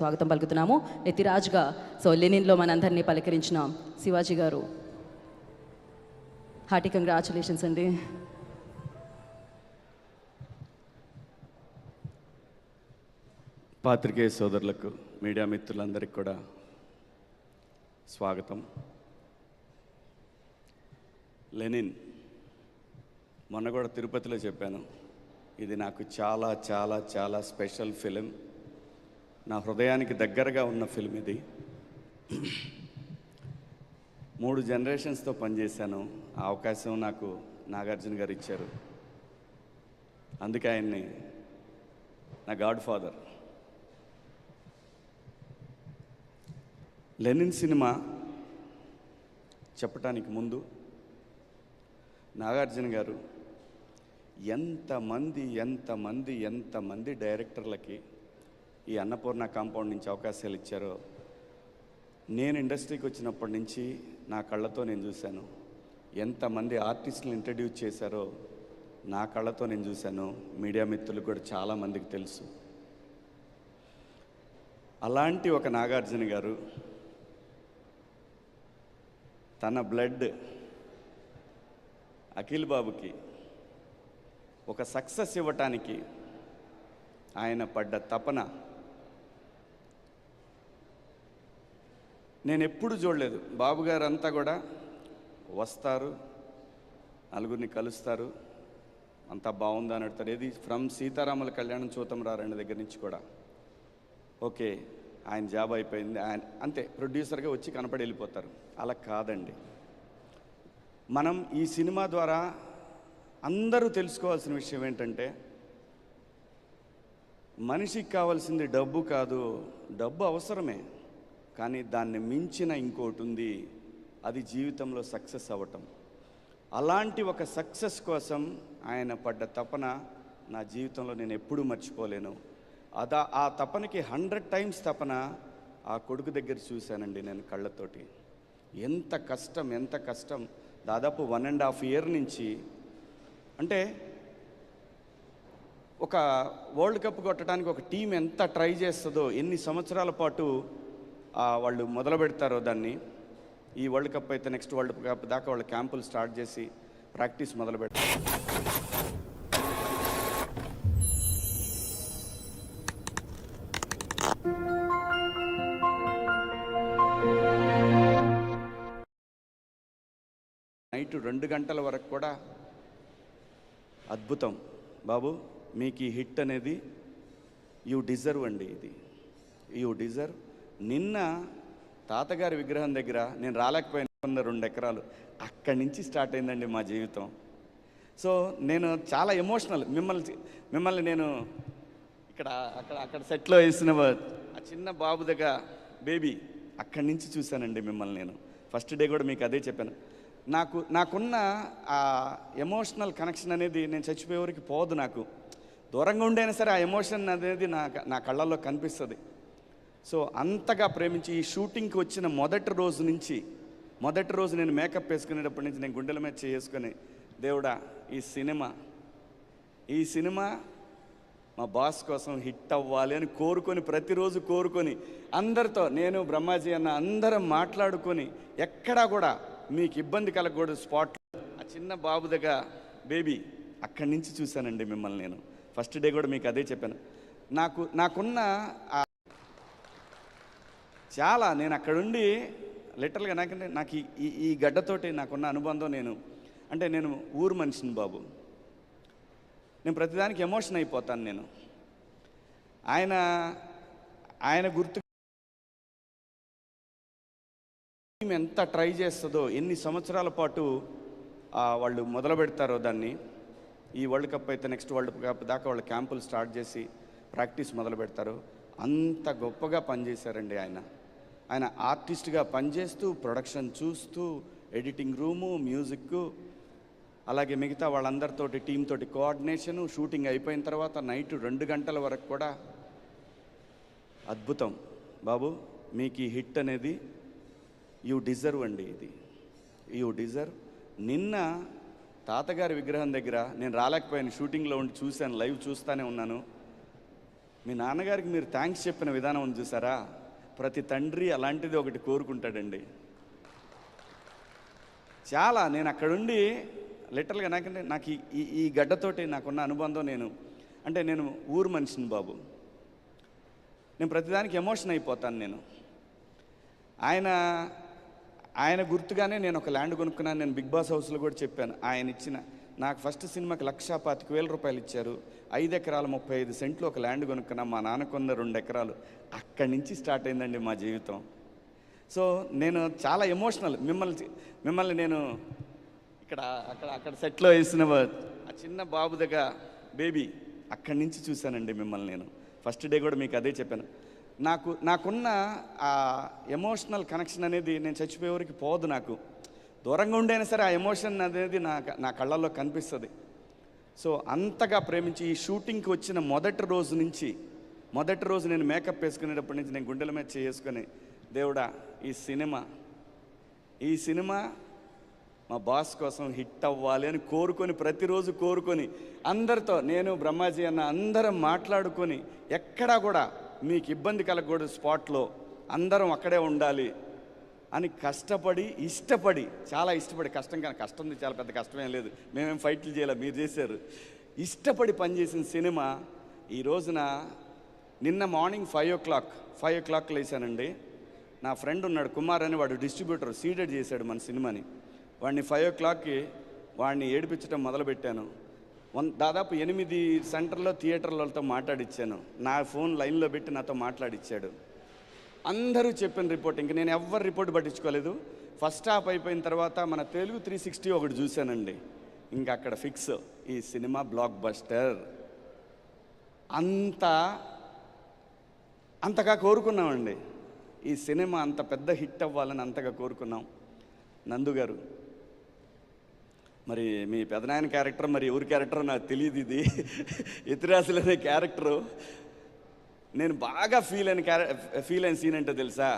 స్వాగతం పలుకుతున్నాము. ఎతిరాజ్గా లెనిన్లో మనందరినీ పలకరించిన శివాజీ గారు, హార్టీ కంగ్రాచులేషన్స్ అండి. పాత్రికేయ సోదరులకు, మీడియా మిత్రులందరికీ కూడా స్వాగతం. లెనిన్ మొన్న కూడా తిరుపతిలో చెప్పాను, ఇది నాకు చాలా చాలా చాలా స్పెషల్ ఫిలిం, నా హృదయానికి దగ్గరగా ఉన్న ఫిల్మ్ ఇది. 3 జనరేషన్స్తో పనిచేశాను. ఆ అవకాశం నాకు నాగార్జున గారు ఇచ్చారు. అందుకే ఆయన్ని నా గాడ్ ఫాదర్. లెనిన్ సినిమా చెప్పటానికి ముందు నాగార్జున గారు ఎంతమంది డైరెక్టర్లకి ఈ అన్నపూర్ణ కాంపౌండ్ నుంచి అవకాశాలు ఇచ్చారో నేను ఇండస్ట్రీకి వచ్చినప్పటి నుంచి నా కళ్ళతో నేను చూశాను. ఎంతమంది ఆర్టిస్టులను ఇంట్రడ్యూస్ చేశారో నా కళ్ళతో నేను చూశాను. మీడియా మిత్రులకు కూడా చాలామందికి తెలుసు. అలాంటి ఒక నాగార్జున గారు తన బ్లడ్ అఖిల్ బాబుకి ఒక సక్సెస్ ఇవ్వటానికి ఆయన పడ్డ తపన నేను ఎప్పుడు చూడలేదు. బాబు గారు అంతా కూడా వస్తారు, నలుగురిని కలుస్తారు, అంతా బాగుందని అడుగుతారు. ఏది ఫ్రమ్ సీతారాముల కళ్యాణం చూతం రారండి దగ్గర నుంచి కూడా ఓకే ఆయన జాబ్ అయిపోయింది, ఆయన అంతే ప్రొడ్యూసర్గా వచ్చి కనపడి వెళ్ళిపోతారు. అలా కాదండి. మనం ఈ సినిమా ద్వారా అందరూ తెలుసుకోవాల్సిన విషయం ఏంటంటే, మనిషికి కావాల్సింది డబ్బు కాదు, డబ్బు అవసరమే, కానీ దాన్ని మించిన ఇంకోటి ఉంది, అది జీవితంలో సక్సెస్ అవ్వటం. అలాంటి ఒక సక్సెస్ కోసం ఆయన పడ్డ తపన నా జీవితంలో నేను ఎప్పుడూ మర్చిపోలేను. ఆ తపనకి 100 టైమ్స్ తపన ఆ కొడుకు దగ్గర చూశానండి నేను కళ్ళతోటి. ఎంత కష్టం. దాదాపు 1.5 year నుంచి, అంటే ఒక వరల్డ్ కప్ కొట్టడానికి ఒక టీం ఎంత ట్రై చేస్తుందో, ఎన్ని సంవత్సరాల పాటు వాళ్ళు మొదలు పెడతారో దాన్ని. ఈ వరల్డ్ కప్ అయితే నెక్స్ట్ వరల్డ్ కప్ దాకా వాళ్ళు క్యాంపులు స్టార్ట్ చేసి ప్రాక్టీస్ మొదలు పెడతారు. నైట్ 2 గంటల వరకు కూడా అద్భుతం. బాబు మీకు ఈ హిట్ అనేది యూ డిజర్వ్ అండి, ఇది యూ డిజర్వ్. నిన్న తాతగారి విగ్రహం దగ్గర నేను రాలేకపోయిన 2 ఎకరాలు అక్కడి నుంచి స్టార్ట్ అయిందండి మా జీవితం. సో నేను చాలా ఎమోషనల్. మిమ్మల్ని నేను అక్కడ సెట్లో వేసిన ఆ చిన్న బాబు దగ్గర బేబీ అక్కడి నుంచి చూశానండి మిమ్మల్ని. నేను ఫస్ట్ డే కూడా మీకు అదే చెప్పాను. నాకున్న ఆ ఎమోషనల్ కనెక్షన్ అనేది నేను చచ్చిపోయేవరకు పోదు. నాకు దూరంగా ఉండైనా సరే ఆ ఎమోషన్ అనేది నా కళ్ళల్లో కనిపిస్తుంది. సో అంతగా ప్రేమించి ఈ షూటింగ్కి వచ్చిన మొదటి రోజు నేను మేకప్ వేసుకునేటప్పటి నుంచి నేను గుండెల మీద చేసుకొని, దేవుడా ఈ సినిమా మా బాస్ కోసం హిట్ అవ్వాలి అని ప్రతిరోజు కోరుకొని అందరితో, నేను బ్రహ్మాజీ అన్న అందరం మాట్లాడుకొని, ఎక్కడా కూడా మీకు ఇబ్బంది కలగకూడదు. స్పాట్లో ఆ చిన్న బాబు దగ్గర బేబీ అక్కడి నుంచి చూశానండి మిమ్మల్ని. నేను ఫస్ట్ డే కూడా మీకు అదే చెప్పాను. నాకున్న చాలా, నేను అక్కడుండి లిటరల్గా నాకు ఈ గడ్డతోటి నాకున్న అనుబంధం, నేను ఊరు మనిషిని బాబు. నేను ప్రతిదానికి ఎమోషన్ అయిపోతాను. నేను ఆయన గుర్తు ఎంత ట్రై చేస్తుందో, ఎన్ని సంవత్సరాల పాటు వాళ్ళు మొదలు పెడతారో దాన్ని. ఈ వరల్డ్ కప్ అయితే నెక్స్ట్ వరల్డ్ కప్ దాకా వాళ్ళు క్యాంపులు స్టార్ట్ చేసి ప్రాక్టీస్ మొదలు పెడతారు. అంత గొప్పగా పనిచేశారండి ఆయన ఆర్టిస్ట్గా పనిచేస్తూ, ప్రొడక్షన్ చూస్తూ, ఎడిటింగ్ రూము, మ్యూజిక్, అలాగే మిగతా వాళ్ళందరితోటి టీం తోటి కోఆర్డినేషను, షూటింగ్ అయిపోయిన తర్వాత నైట్ 2 గంటల వరకు కూడా అద్భుతం. బాబు మీకు ఈ హిట్ అనేది యూ డిజర్వ్ అండి, ఇది యూ డిజర్వ్. నిన్న తాతగారి విగ్రహం దగ్గర నేను రాలేకపోయాను, షూటింగ్లో ఉండి చూశాను, లైవ్ చూస్తూనే ఉన్నాను. మీ నాన్నగారికి మీరు థ్యాంక్స్ చెప్పిన విధానం ఉంది చూసారా, ప్రతి తండ్రి అలాంటిది ఒకటి కోరుకుంటాడండి. చాలా నేను అక్కడుండి లిటరల్గా నాకు ఈ గడ్డతోటి నాకున్న అనుబంధం, నేను ఊరు మనిషిని బాబు. నేను ప్రతిదానికి ఎమోషన్ అయిపోతాను. ఆయన గుర్తుగానే నేను ఒక ల్యాండ్ కొనుక్కున్నాను. నేను బిగ్ బాస్ హౌస్లో కూడా చెప్పాను. ఆయన ఇచ్చిన నాకు ఫస్ట్ సినిమాకి 1,25,000 రూపాయలు ఇచ్చారు. 5 ఎకరాలు 35 సెంట్లు ఒక ల్యాండ్ కొనుక్కున్నాం. మా నాన్న కొన్న 2 ఎకరాలు. అక్కడి నుంచి స్టార్ట్ అయిందండి మా జీవితం. సో నేను చాలా ఎమోషనల్. మిమ్మల్ని నేను అక్కడ సెట్లో వేసిన ఆ చిన్న బాబు దగ్గర బేబీ అక్కడి నుంచి చూశానండి మిమ్మల్ని. నేను ఫస్ట్ డే కూడా మీకు అదే చెప్పాను. నాకున్న ఆ ఎమోషనల్ కనెక్షన్ అనేది నేను చచ్చిపోయేవరకు పోదు. నాకు దూరంగా ఉండైనా సరే ఆ ఎమోషన్ అనేది నా కళ్ళల్లో కనిపిస్తుంది. సో అంతగా ప్రేమించి ఈ షూటింగ్కి వచ్చిన మొదటి రోజు నేను మేకప్ వేసుకునేటప్పటి నుంచి నేను గుండెల మీద చేసుకొని, దేవుడా ఈ సినిమా మా బాస్ కోసం హిట్ అవ్వాలి అని ప్రతిరోజు కోరుకొని అందరితో నేను బ్రహ్మాజీ అన్న అందరం మాట్లాడుకొని, ఎక్కడా కూడా మీకు ఇబ్బంది కలగకూడదు, స్పాట్లో అందరం అక్కడే ఉండాలి అని చాలా ఇష్టపడి కష్టం చాలా పెద్ద కష్టమేం లేదు. మేమేం ఫైట్లు చేయాలి, మీరు చేశారు. ఇష్టపడి పనిచేసిన సినిమా ఈ రోజున నిన్న మార్నింగ్ 5 o'clock లేచానండి. నా ఫ్రెండ్ ఉన్నాడు కుమార్ అని, వాడు డిస్ట్రిబ్యూటర్, సీడెడ్ చేశాడు మన సినిమాని. వాడిని 5 o'clockకి వాడిని ఏడిపించడం మొదలుపెట్టాను. దాదాపు 8 సెంటర్లో థియేటర్లతో మాట్లాడిచ్చాను. నా ఫోన్ లైన్లో పెట్టి నాతో మాట్లాడిచ్చాడు. అందరూ చెప్పిన రిపోర్ట్, ఇంక నేను ఎవ్వరు రిపోర్ట్ పట్టించుకోలేదు. ఫస్ట్ హాఫ్ అయిపోయిన తర్వాత మన తెలుగు 360 ఒకటి చూశానండి. ఇంకా అక్కడ ఫిక్స్, ఈ సినిమా బ్లాక్ బస్టర్. అంతగా కోరుకున్నామండి. ఈ సినిమా అంత పెద్ద హిట్ అవ్వాలని అంతగా కోరుకున్నాం. నందు గారు, మరి మీ పెదనాయన క్యారెక్టర్ మరి ఎవరి క్యారెక్టర్ నాకు తెలియదు. ఇది ఎతిరాసులు అనే క్యారెక్టరు నేను బాగా ఫీల్ అయిన సీన్ అంటే తెలుసా,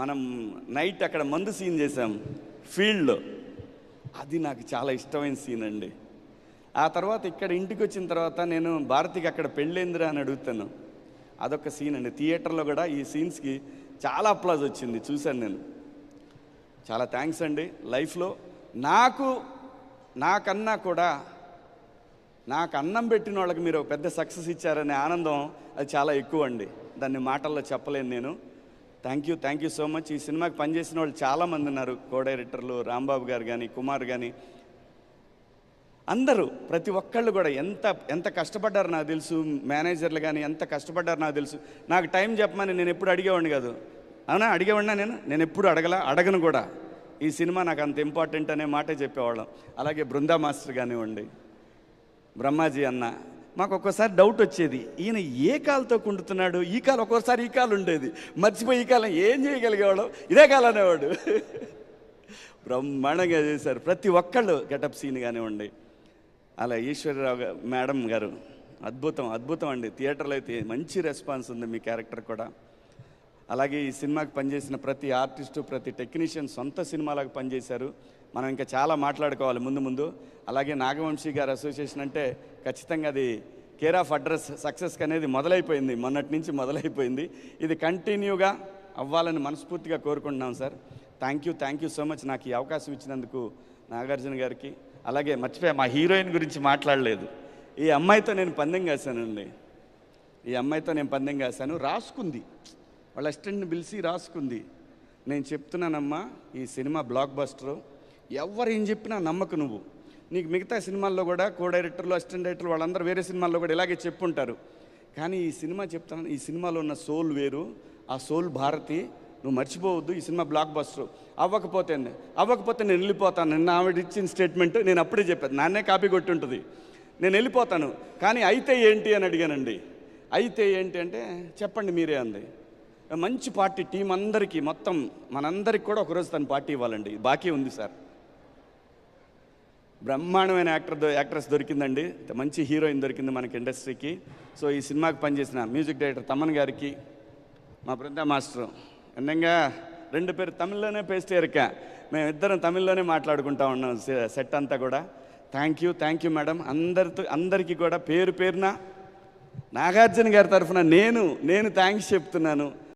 మనం నైట్ అక్కడ మందు సీన్ చేసాం ఫీల్డ్లో. అది నాకు చాలా ఇష్టమైన సీన్ అండి. ఆ తర్వాత ఇక్కడ ఇంటికి వచ్చిన తర్వాత నేను భారతికి అక్కడ పెళ్ళేందిరా అని అడుగుతాను. అదొక సీన్ అండి. థియేటర్లో కూడా ఈ సీన్స్కి చాలా అప్లాజ్ వచ్చింది, చూశాను నేను. చాలా థ్యాంక్స్ అండి. లైఫ్లో నాకన్నా కూడా నాకు అన్నం పెట్టిన వాళ్ళకి మీరు ఒక పెద్ద సక్సెస్ ఇచ్చారనే ఆనందం అది చాలా ఎక్కువ అండి. దాన్ని మాటల్లో చెప్పలేను నేను. Thank you so much. ఈ సినిమాకి పనిచేసిన వాళ్ళు చాలామంది ఉన్నారు. కో డైరెక్టర్లు రాంబాబు గారు కానీ, కుమార్ కానీ, అందరూ ప్రతి ఒక్కళ్ళు కూడా ఎంత కష్టపడ్డారు నాకు తెలుసు. మేనేజర్లు కానీ ఎంత కష్టపడ్డారు నాకు తెలుసు. నాకు టైం చెప్పమని నేను ఎప్పుడు అడిగేవాడిని కాదు. అవునా, అడిగేవాడినా నేను ఎప్పుడు అడగను కూడా. ఈ సినిమా నాకు అంత ఇంపార్టెంట్ అనే మాటే చెప్పేవాళ్ళం. అలాగే బృందా మాస్టర్ కానివ్వండి, బ్రహ్మాజీ అన్న, మాకు ఒక్కోసారి డౌట్ వచ్చేది, ఈయన ఏ కాలుతో కుండుతున్నాడు, ఈ కాలు ఒక్కోసారి ఈ కాలు ఉండేది, మర్చిపోయి ఈ కాలం ఏం చేయగలిగేవాడు, ఇదే కాలు అనేవాడు. బ్రహ్మాండంగా చేశారు ప్రతి ఒక్కళ్ళు. గెటప్ సీన్ కానివ్వండి, అలా ఈశ్వరరావు మేడం గారు అద్భుతం అండి. థియేటర్లో అయితే మంచి రెస్పాన్స్ ఉంది మీ క్యారెక్టర్ కూడా. అలాగే ఈ సినిమాకి పనిచేసిన ప్రతి ఆర్టిస్టు, ప్రతి టెక్నీషియన్ సొంత సినిమాలకు పనిచేశారు. మనం ఇంకా చాలా మాట్లాడుకోవాలి ముందు. అలాగే నాగవంశీ గారి అసోసియేషన్ అంటే ఖచ్చితంగా అది కేర్ ఆఫ్ అడ్రస్ సక్సెస్కి అనేది మొదలైపోయింది, మొన్నటి నుంచి మొదలైపోయింది. ఇది కంటిన్యూగా అవ్వాలని మనస్ఫూర్తిగా కోరుకుంటున్నాం sir. Thank you so much నాకు ఈ అవకాశం ఇచ్చినందుకు నాగార్జున గారికి. అలాగే మర్చిపోయా, మా హీరోయిన్ గురించి మాట్లాడలేదు. ఈ అమ్మాయితో నేను పందెం కాశానండి. రాసుకుంది, వాళ్ళ అసిస్టెంట్ని పిలిచి రాసుకుంది. నేను చెప్తున్నానమ్మా, ఈ సినిమా బ్లాక్ బస్టరు, ఎవరు ఏం చెప్పినా నమ్మకు నువ్వు. నీకు మిగతా సినిమాల్లో కూడా కో డైరెక్టర్లు, అసిస్టెంట్ డైరెక్టర్లు వాళ్ళందరూ వేరే సినిమాల్లో కూడా ఇలాగే చెప్పుంటారు. కానీ ఈ సినిమా చెప్తాను, ఈ సినిమాలో ఉన్న సోల్ వేరు, ఆ సోల్ భారతి, నువ్వు మర్చిపోవద్దు. ఈ సినిమా బ్లాక్ బస్టర్ అవ్వకపోతే నేను వెళ్ళిపోతాను. నిన్న ఆవిడ ఇచ్చిన స్టేట్మెంట్ నేను అప్పుడే చెప్పాను, నాన్నే కాపీ కొట్టి ఉంటుంది, నేను వెళ్ళిపోతాను. కానీ అయితే ఏంటి అని అడిగానండి. అయితే ఏంటి అంటే చెప్పండి మీరే అంది. మంచి పార్టీ టీం అందరికీ, మొత్తం మనందరికి కూడా ఒకరోజు తను పార్టీ ఇవ్వాలండి, బాకీ ఉంది సార్. బ్రహ్మాండమైన యాక్ట్రెస్ దొరికిందండి, మంచి హీరోయిన్ దొరికింది మనకి ఇండస్ట్రీకి. సో ఈ సినిమాకి పనిచేసిన మ్యూజిక్ డైరెక్టర్ తమన్ గారికి, మా బృందా మాస్టర్ ఎండంగా 2 పేరు తమిళ్లోనే పేస్టేరిక, మేమిద్దరం తమిళ్లోనే మాట్లాడుకుంటా ఉన్నాం సెట్ అంతా కూడా. Thank you madam. అందరికీ కూడా పేరున నాగార్జున గారి తరఫున నేను థ్యాంక్స్ చెప్తున్నాను.